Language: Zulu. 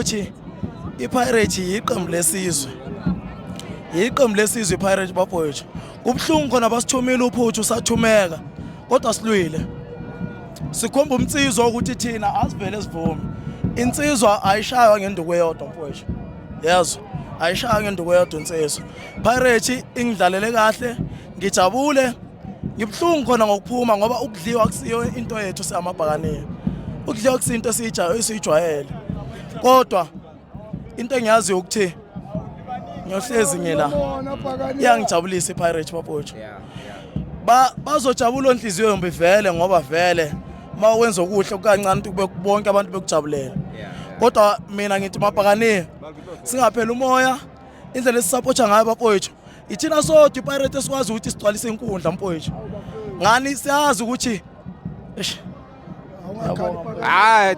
ukuthi iPirates yiqembu lesizwe. Yiqembu lesizwe iPirates bafowethu. Kubhlungu khona basithumile uphuthu usathumeka kodwa silwile. Sikhomba umtsizwa ukuthi thina asivele sivume. Insizwa ayishaywa ngenduku eyodwa mfowethu. Yazo. Ayishaya ngenduku eyodwa insizwa. Pirates ingidlalele kahle, ngijabule. Ngibhlungu khona ngokuphuma ngoba ukudliwa kusiyo into yethu siamabhakane. Ukudliwa kusinto esijwayele. Kodwa into engiyazi ukuthi ngiyohlezi ngila. Iyangijabulisa iPirates bafowethu. Bazojabula onhliziyo yombe vele ngoba vele mawenza okuhle kancane ukuthi bonke abantu bekujabulela. Kodwa mina ngithi mabhakane singaphela umoya indlela esisupporta ngayo bafowethu. Ithina sodwa iPirates esikwazi ukuthi sigcwalise inkundla mfowethu. Ngani siyazi ukuthi Hayi,